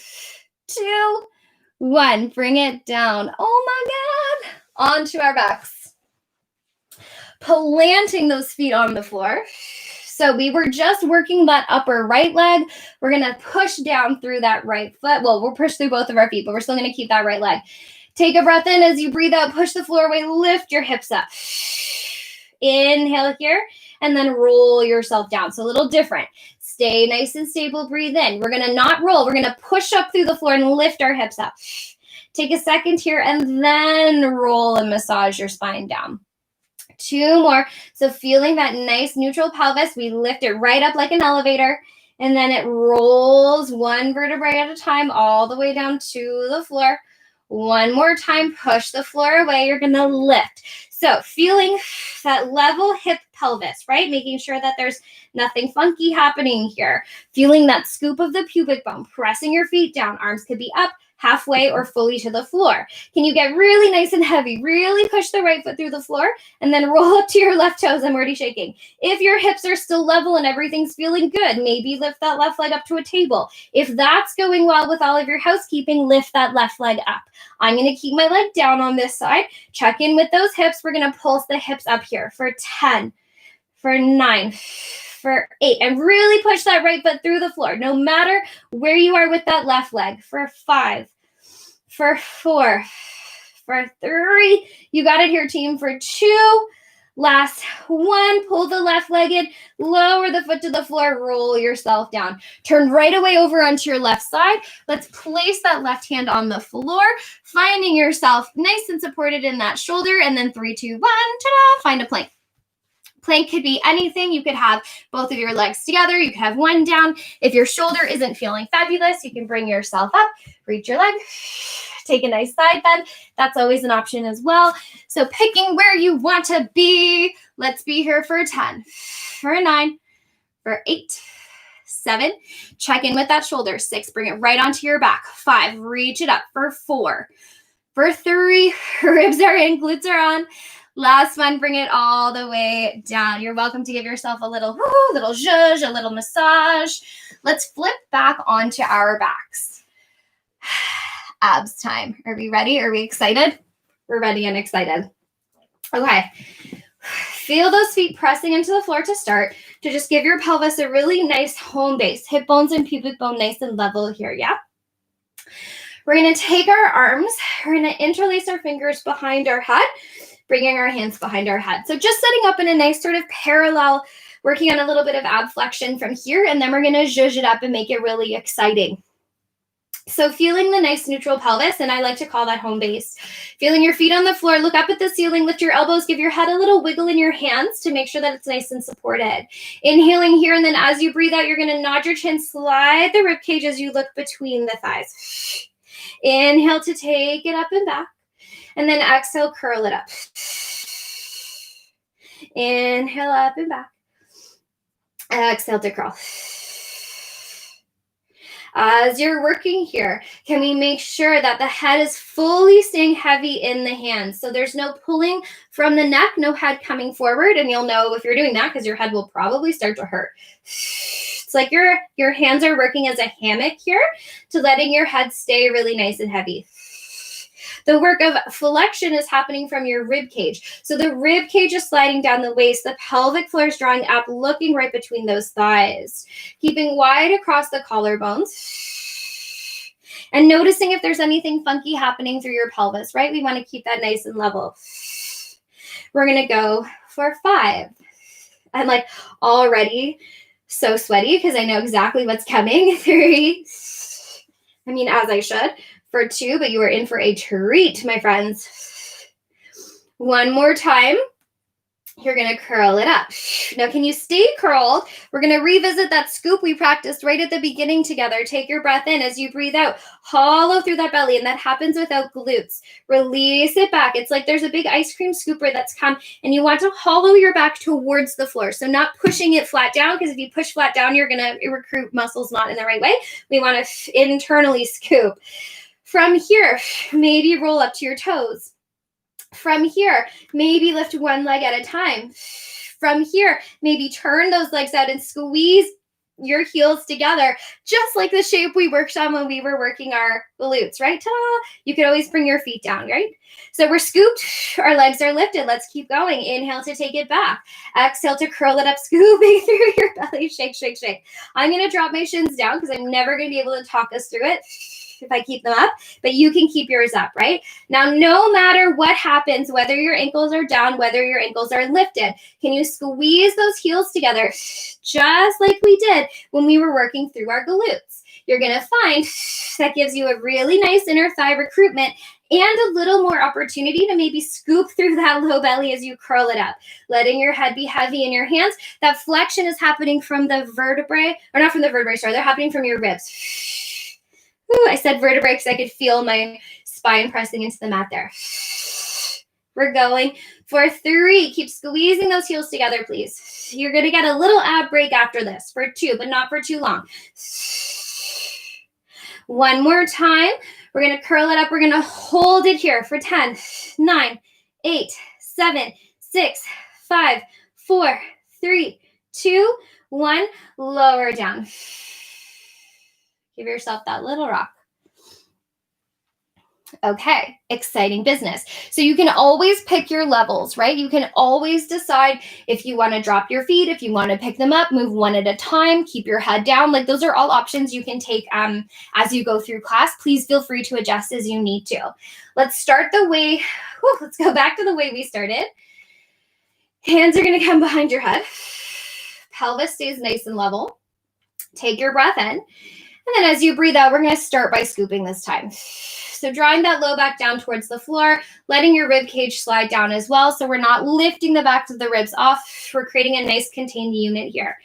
2, 1. Bring it down. Oh my God. Onto our backs. Planting those feet on the floor. So we were just working that upper right leg. We're going to push down through that right foot. Well, we'll push through both of our feet, but we're still going to keep that right leg. Take a breath in as you breathe out. Push the floor away. Lift your hips up. Inhale here, and then roll yourself down. So a little different. Stay nice and stable. Breathe in. We're going to not roll. We're going to push up through the floor and lift our hips up. Take a second here, and then roll and massage your spine down. 2 more. So feeling that nice neutral pelvis, we lift it right up like an elevator, and then it rolls 1 vertebrae at a time all the way down to the floor. 1 more time, push the floor away. You're going to lift. So feeling that level hip pelvis, right? Making sure that there's nothing funky happening here. Feeling that scoop of the pubic bone, pressing your feet down. Arms could be up, halfway, or fully to the floor. Can you get really nice and heavy? Really push the right foot through the floor and then roll up to your left toes. I'm already shaking. If your hips are still level and everything's feeling good, maybe lift that left leg up to a table. If that's going well with all of your housekeeping, lift that left leg up. I'm going to keep my leg down on this side. Check in with those hips. We're going to pulse the hips up here for 10, for 9, for 8, and really push that right foot through the floor, no matter where you are with that left leg. For 5, for 4, for 3, you got it here, team. For 2, last 1, pull the left leg in, lower the foot to the floor, roll yourself down. Turn right away over onto your left side. Let's place that left hand on the floor, finding yourself nice and supported in that shoulder, and then 3, 2, 1, ta-da, find a plank. Plank could be anything. You could have both of your legs together. You could have one down. If your shoulder isn't feeling fabulous, you can bring yourself up, reach your leg, take a nice side bend. That's always an option as well. So picking where you want to be. Let's be here for 10, for 9, for 8, 7. Check in with that shoulder. 6, bring it right onto your back. 5, reach it up. For 4, for 3, ribs are in, glutes are on. Last one, bring it all the way down. You're welcome to give yourself a little zhuzh, a little massage. Let's flip back onto our backs. Abs time. Are we ready? Are we excited? We're ready and excited. Okay. Feel those feet pressing into the floor to start, to just give your pelvis a really nice home base. Hip bones and pubic bone nice and level here, yeah? We're going to take our arms, we're going to interlace our fingers behind our head, bringing our hands behind our head. So just setting up in a nice sort of parallel, working on a little bit of ab flexion from here, and then we're going to zhuzh it up and make it really exciting. So feeling the nice neutral pelvis, and I like to call that home base. Feeling your feet on the floor, look up at the ceiling, lift your elbows, give your head a little wiggle in your hands to make sure that it's nice and supported. Inhaling here, and then as you breathe out, you're going to nod your chin, slide the rib cage as you look between the thighs. Inhale to take it up and back, and then exhale, curl it up. Inhale up and back. Exhale to curl. As you're working here, can we make sure that the head is fully staying heavy in the hands? So there's no pulling from the neck, no head coming forward. And you'll know if you're doing that because your head will probably start to hurt. It's like your hands are working as a hammock here to letting your head stay really nice and heavy. The work of flexion is happening from your rib cage. So the rib cage is sliding down the waist. The pelvic floor is drawing up, looking right between those thighs. Keeping wide across the collarbones. And noticing if there's anything funky happening through your pelvis, right? We want to keep that nice and level. We're going to go for 5. I'm like already so sweaty because I know exactly what's coming. 3. I mean, as I should. For 2, but you are in for a treat, my friends. 1 more time. You're going to curl it up. Now, can you stay curled? We're going to revisit that scoop we practiced right at the beginning together. Take your breath in as you breathe out. Hollow through that belly, and that happens without glutes. Release it back. It's like there's a big ice cream scooper that's come, and you want to hollow your back towards the floor. So not pushing it flat down, because if you push flat down, you're going to recruit muscles not in the right way. We want to internally scoop. From here, maybe roll up to your toes. From here, maybe lift one leg at a time. From here, maybe turn those legs out and squeeze your heels together, just like the shape we worked on when we were working our glutes, right? Ta-da! You could always bring your feet down, right? So we're scooped, our legs are lifted. Let's keep going. Inhale to take it back. Exhale to curl it up, scooping through your belly. Shake, shake, shake. I'm going to drop my shins down because I'm never going to be able to talk us through it if I keep them up, but you can keep yours up, right? Now, no matter what happens, whether your ankles are down, whether your ankles are lifted, can you squeeze those heels together just like we did when we were working through our glutes? You're going to find that gives you a really nice inner thigh recruitment and a little more opportunity to maybe scoop through that low belly as you curl it up, letting your head be heavy in your hands. That flexion is happening from the vertebrae, or not from the vertebrae, sorry, they're happening from your ribs. Ooh, I said vertebrae because I could feel my spine pressing into the mat there. We're going for 3. Keep squeezing those heels together, please. You're going to get a little ab break after this for 2, but not for too long. 1 more time. We're going to curl it up. We're going to hold it here for 10, 9, 8, 7, 6, 5, 4, 3, 2, 1. Lower down. Give yourself that little rock. Okay, exciting business. So you can always pick your levels, right? You can always decide if you want to drop your feet, if you want to pick them up, move one at a time, keep your head down. Like those are all options you can take as you go through class. Please feel free to adjust as you need to. Let's start the way, let's go back to the way we started. Hands are going to come behind your head. Pelvis stays nice and level. Take your breath in. And then as you breathe out, we're going to start by scooping this time. So drawing that low back down towards the floor, letting your rib cage slide down as well. So we're not lifting the backs of the ribs off. We're creating a nice contained unit here.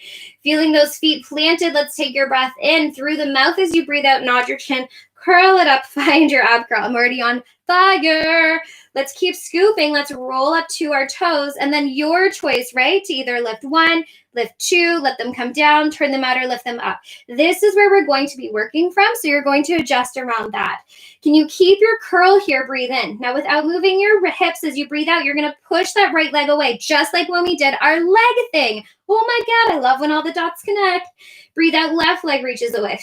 Feeling those feet planted, let's take your breath in through the mouth as you breathe out, nod your chin, curl it up, find your ab curl. I'm already on fire. Let's keep scooping. Let's roll up to our toes. And then your choice, right? To either lift 1, lift 2, let them come down, turn them out, or lift them up. This is where we're going to be working from. So you're going to adjust around that. Can you keep your curl here? Breathe in. Now, without moving your hips as you breathe out, you're going to push that right leg away, just like when we did our leg thing. Oh my God, I love when all the dots connect. Breathe out, left leg reaches away.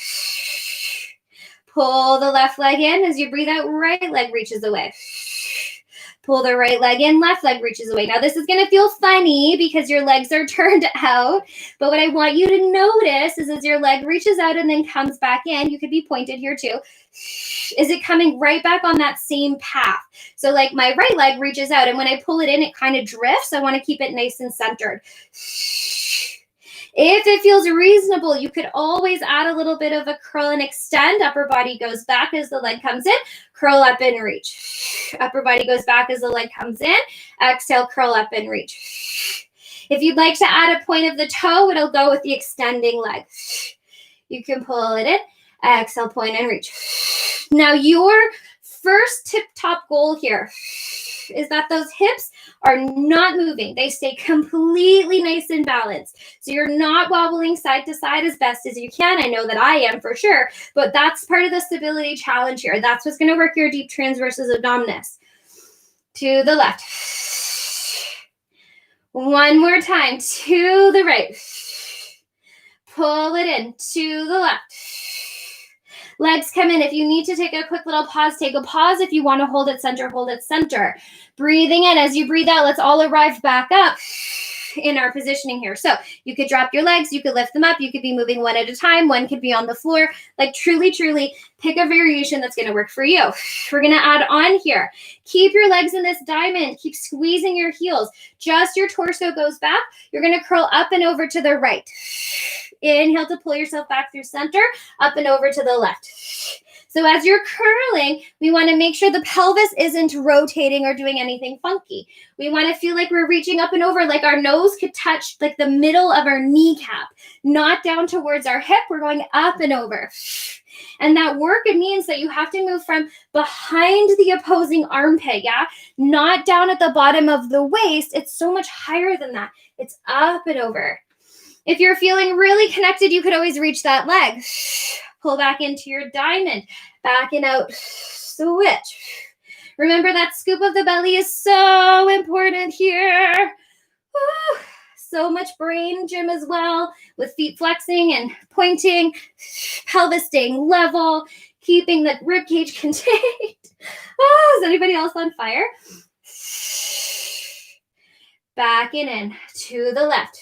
Pull the left leg in as you breathe out, right leg reaches away. Pull the right leg in, left leg reaches away. Now this is going to feel funny because your legs are turned out, but what I want you to notice is as your leg reaches out and then comes back in, you could be pointed here too, is it coming right back on that same path? So like my right leg reaches out and when I pull it in, it kind of drifts. I want to keep it nice and centered. If it feels reasonable, you could always add a little bit of a curl and extend. Upper body goes back as the leg comes in. Curl up and reach. Upper body goes back as the leg comes in. Exhale, curl up and reach. If you'd like to add a point of the toe, it'll go with the extending leg. You can pull it in. Exhale, point and reach. Now your first tip-top goal here is that those hips are not moving. They stay completely nice and balanced. So you're not wobbling side to side as best as you can. I know that I am for sure, but that's part of the stability challenge here. That's what's going to work your deep transversus abdominis. To the left. One more time. To the right. Pull it in. To the left. Legs come in. If you need to take a quick little pause, take a pause. If you want to hold it center, hold it center. Breathing in. As you breathe out, let's all arrive back up in our positioning here. So you could drop your legs, you could lift them up, you could be moving one at a time, one could be on the floor. Like truly pick a variation that's going to work for you. We're going to add on here. Keep your legs in this diamond. Keep squeezing your heels. Just your torso goes back. You're going to curl up and over to the right. Inhale to pull yourself back through center, up and over to the left. So as you're curling, we want to make sure the pelvis isn't rotating or doing anything funky. We want to feel like we're reaching up and over, like our nose could touch like the middle of our kneecap, not down towards our hip. We're going up and over. And that work, it means that you have to move from behind the opposing armpit, yeah? Not down at the bottom of the waist. It's so much higher than that. It's up and over. If you're feeling really connected, you could always reach that leg. Pull back into your diamond. Back and out. Switch. Remember that scoop of the belly is so important here. Woo. So much brain gym as well, with feet flexing and pointing, pelvis staying level, keeping the rib cage contained. Oh, is anybody else on fire? Back and in to the left.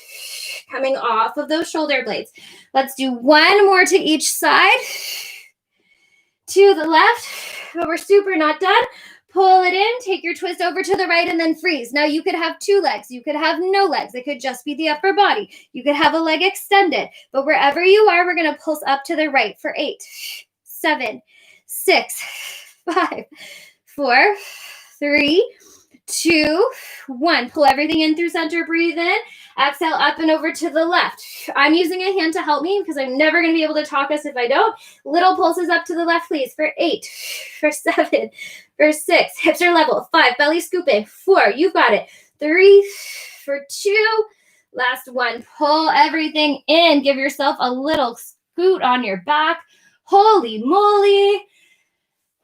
Coming off of those shoulder blades. Let's do one more to each side. To the left, but we're super not done. Pull it in, take your twist over to the right, and then freeze. Now you could have two legs. You could have no legs. It could just be the upper body. You could have a leg extended. But wherever you are, we're going to pulse up to the right for 8, 7, 6, 5, 4, 3, 2, 1. Pull everything in through center. Breathe in. Exhale up and over to the left. I'm using a hand to help me because I'm never going to be able to talk us if I don't. Little pulses up to the left, please. For 8, for 7, for 6. Hips are level. 5, belly scooping. 4, you've got it. 3, for 2. Last one. Pull everything in. Give yourself a little scoot on your back. Holy moly.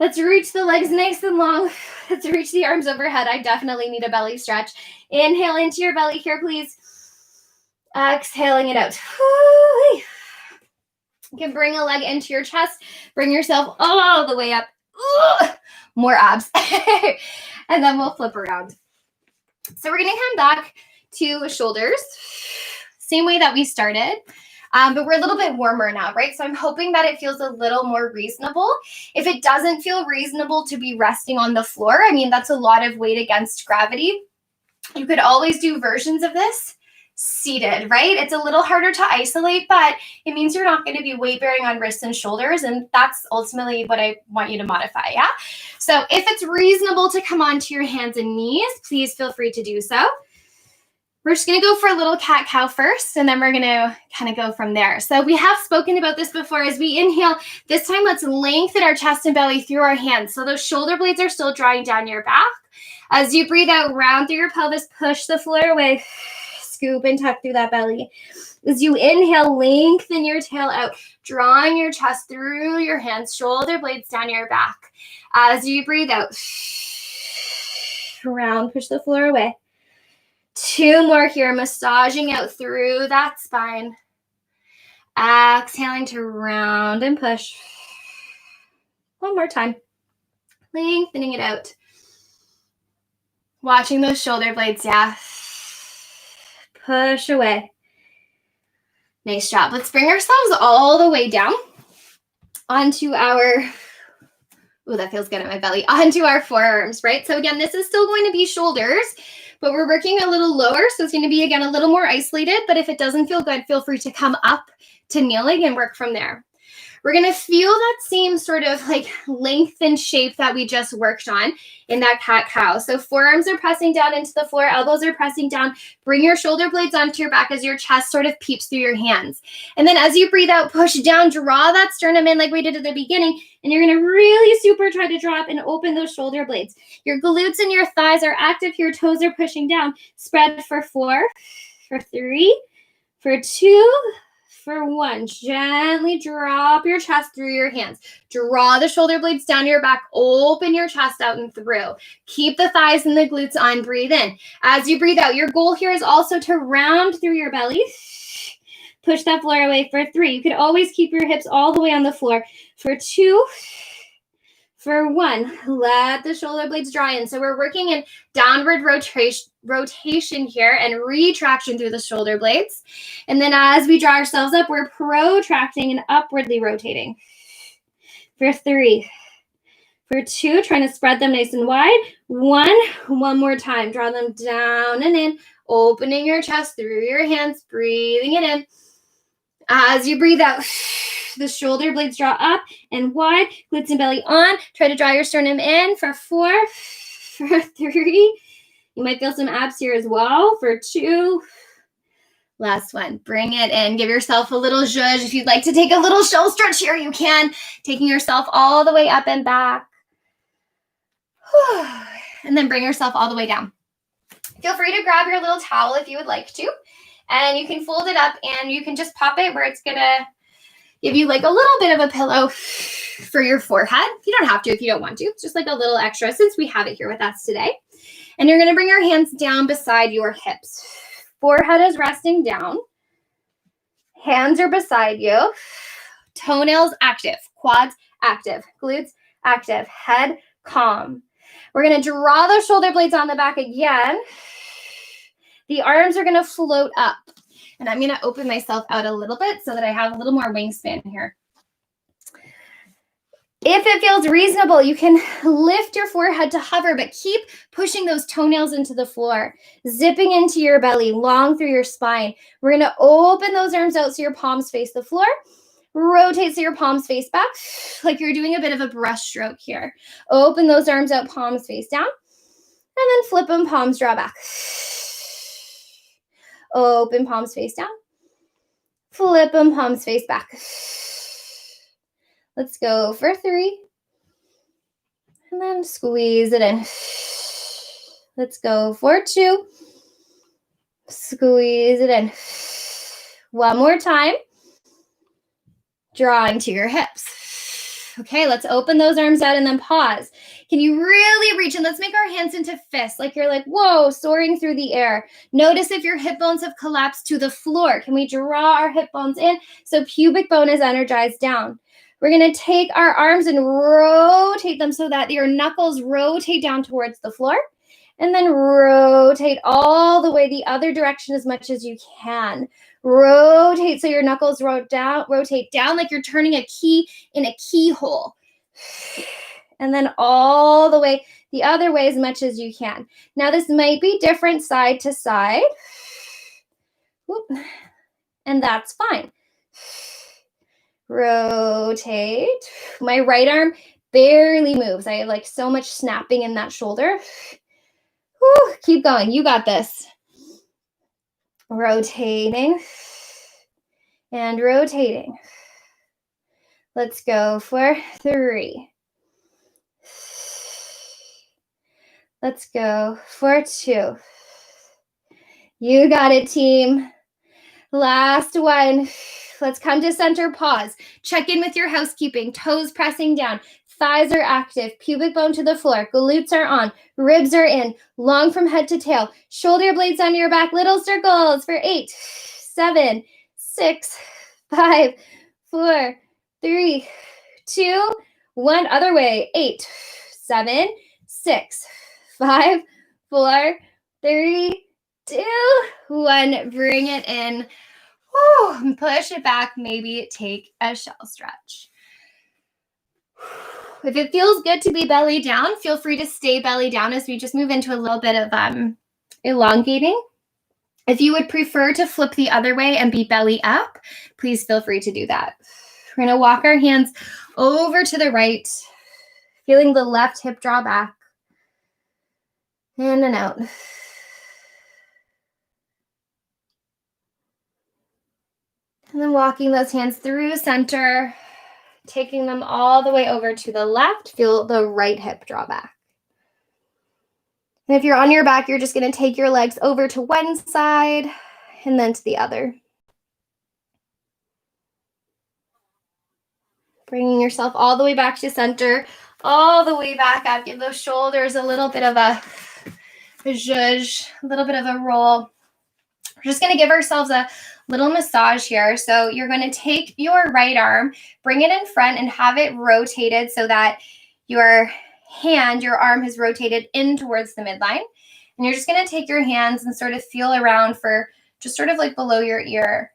Let's reach the legs nice and long. Let's reach the arms overhead. I definitely need a belly stretch. Inhale into your belly here, please. Exhaling it out. You can bring a leg into your chest. Bring yourself all the way up. More abs. And then we'll flip around. So we're going to come back to shoulders. Same way that we started. But we're a little bit warmer now, right? So I'm hoping that it feels a little more reasonable. If it doesn't feel reasonable to be resting on the floor, I mean, that's a lot of weight against gravity. You could always do versions of this seated, right? It's a little harder to isolate, but it means you're not going to be weight bearing on wrists and shoulders. And that's ultimately what I want you to modify, yeah? So if it's reasonable to come onto your hands and knees, please feel free to do so. We're just going to go for a little cat-cow first, and then we're going to kind of go from there. So we have spoken about this before. As we inhale, this time let's lengthen our chest and belly through our hands. So those shoulder blades are still drawing down your back. As you breathe out, round through your pelvis, push the floor away. Scoop and tuck through that belly. As you inhale, lengthen your tail out, drawing your chest through your hands, shoulder blades down your back. As you breathe out, round, push the floor away. 2 more here, massaging out through that spine. Exhaling to round and push. 1 more time. Lengthening it out. Watching those shoulder blades, yeah. Push away. Nice job. Let's bring ourselves all the way down onto our, oh, that feels good at my belly, onto our forearms, right? So again, this is still going to be shoulders, but we're working a little lower. So it's going to be, again, a little more isolated, but if it doesn't feel good, feel free to come up to kneeling and work from there. We're going to feel that same sort of like length and shape that we just worked on in that cat-cow. So forearms are pressing down into the floor, elbows are pressing down. Bring your shoulder blades onto your back as your chest sort of peeps through your hands. And then as you breathe out, push down, draw that sternum in like we did at the beginning. And you're going to really super try to drop and open those shoulder blades. Your glutes and your thighs are active. Your toes are pushing down. Spread for 4, for 3, for 2, for 1. Gently drop your chest through your hands. Draw the shoulder blades down your back. Open your chest out and through. Keep the thighs and the glutes on. Breathe in. As you breathe out, your goal here is also to round through your belly. Push that floor away for 3. You could always keep your hips all the way on the floor. For 2, for 1. Let the shoulder blades draw in. So we're working in downward rotation here and retraction through the shoulder blades. And then as we draw ourselves up, we're protracting and upwardly rotating. For 3, for 2, trying to spread them nice and wide. 1, one more time. Draw them down and in, opening your chest through your hands, breathing it in. As you breathe out, the shoulder blades draw up and wide, glutes and belly on. Try to draw your sternum in for 4, for 3. You might feel some abs here as well for 2. Last one. Bring it in. Give yourself a little zhuzh. If you'd like to take a little shell stretch here, you can. Taking yourself all the way up and back. And then bring yourself all the way down. Feel free to grab your little towel if you would like to. And you can fold it up and you can just pop it where it's going to give you like a little bit of a pillow for your forehead. You don't have to if you don't want to. It's just like a little extra since we have it here with us today. And you're going to bring your hands down beside your hips. Forehead is resting down. Hands are beside you. Toenails active. Quads active. Glutes active. Head calm. We're going to draw those shoulder blades on the back again. The arms are going to float up. And I'm going to open myself out a little bit so that I have a little more wingspan here. If it feels reasonable, you can lift your forehead to hover, but keep pushing those toenails into the floor, zipping into your belly, long through your spine. We're going to open those arms out so your palms face the floor. Rotate so your palms face back, like you're doing a bit of a brush stroke here. Open those arms out, palms face down, and then flip them, palms draw back. Open, palms face down. Flip them, palms face back. Let's go for 3. And then squeeze it in. Let's go for 2. Squeeze it in. One more time. Drawing to your hips. Okay, let's open those arms out and then pause. Can you really reach? And let's make our hands into fists. Like you're like, whoa, soaring through the air. Notice if your hip bones have collapsed to the floor. Can we draw our hip bones in so pubic bone is energized down? We're going to take our arms and rotate them so that your knuckles rotate down towards the floor. And then rotate all the way the other direction as much as you can. Rotate so your knuckles rotate down like you're turning a key in a keyhole. And then all the way the other way as much as you can. Now this might be different side to side. Whoop. And that's fine. Rotate. My right arm barely moves. I have like so much snapping in that shoulder. Whew, keep going. You got this. Rotating and rotating. Let's go for 3. Let's go for 2. You got it, team. Last one. Let's come to center, pause. Check in with your housekeeping. Toes pressing down. Thighs are active. Pubic bone to the floor. Glutes are on. Ribs are in. Long from head to tail. Shoulder blades on your back. Little circles for 8, 7, 6, 5, 4, 3, 2, 1. Other way. 8, 7, 6, 5, 4, 3, 2, 1. Bring it in. Woo, push it back. Maybe take a shell stretch. If it feels good to be belly down, feel free to stay belly down as we just move into a little bit of elongating. If you would prefer to flip the other way and be belly up, please feel free to do that. We're going to walk our hands over to the right, feeling the left hip draw back. In and out. And then walking those hands through center, taking them all the way over to the left. Feel the right hip draw back. And if you're on your back, you're just going to take your legs over to one side and then to the other. Bringing yourself all the way back to center, all the way back up. Give those shoulders a little bit of a zhuzh, a little bit of a roll. We're just going to give ourselves a little massage here. So you're going to take your right arm, bring it in front and have it rotated so that your arm has rotated in towards the midline. And you're just going to take your hands and sort of feel around for just sort of like below your ear.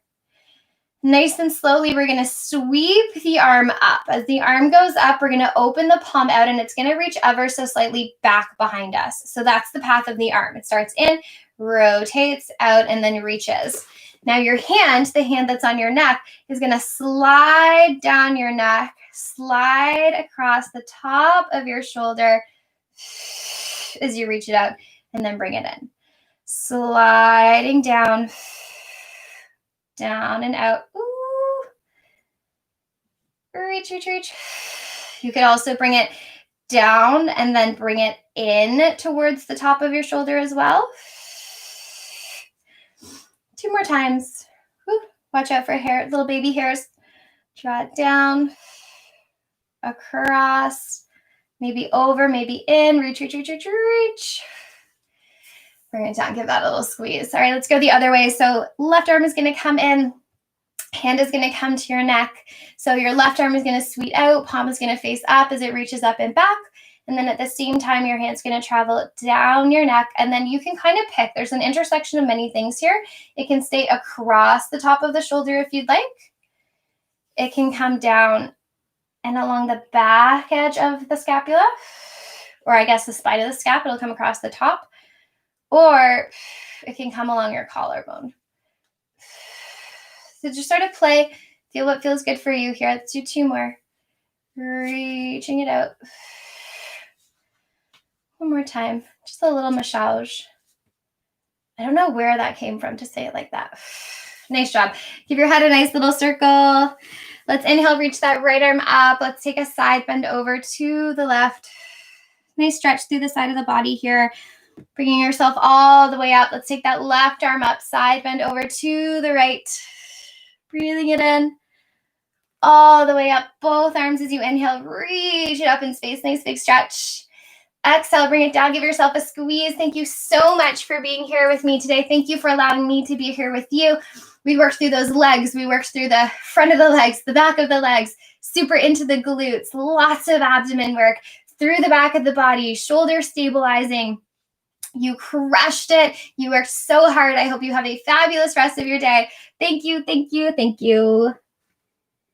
Nice and slowly, we're going to sweep the arm up. As the arm goes up, we're going to open the palm out and it's going to reach ever so slightly back behind us. So that's the path of the arm. It starts in, rotates out, and then reaches. Now your hand, the hand that's on your neck, is going to slide down your neck, slide across the top of your shoulder as you reach it out, and then bring it in. Sliding down, down and out. Ooh. Reach, reach, reach. You could also bring it down and then bring it in towards the top of your shoulder as well. 2 more times. Woo. Watch out for hair, little baby hairs. Draw it down, across, maybe over, maybe in. Reach, reach, reach, reach, reach. Bring it down, give that a little squeeze. All right, let's go the other way. So left arm is going to come in, hand is going to come to your neck. So your left arm is going to sweep out, palm is going to face up as it reaches up and back. And then at the same time, your hand's going to travel down your neck. And then you can kind of pick. There's an intersection of many things here. It can stay across the top of the shoulder if you'd like. It can come down and along the back edge of the scapula, or I guess the spine of the scap. It'll come across the top. Or it can come along your collarbone. So just sort of play, feel what feels good for you here. Let's do 2 more. Reaching it out. 1 more time. Just a little massage. I don't know where that came from to say it like that. Nice job. Give your head a nice little circle. Let's inhale, reach that right arm up. Let's take a side bend over to the left. Nice stretch through the side of the body here. Bringing yourself all the way up. Let's take that left arm up, side bend over to the right. Breathing it in. All the way up, both arms as you inhale. Reach it up in space. Nice big stretch. Exhale, bring it down. Give yourself a squeeze. Thank you so much for being here with me today. Thank you for allowing me to be here with you. We worked through those legs. We worked through the front of the legs, the back of the legs, super into the glutes, lots of abdomen work, through the back of the body, shoulder stabilizing. You crushed it. You worked so hard. I hope you have a fabulous rest of your day. Thank you, thank you, thank you.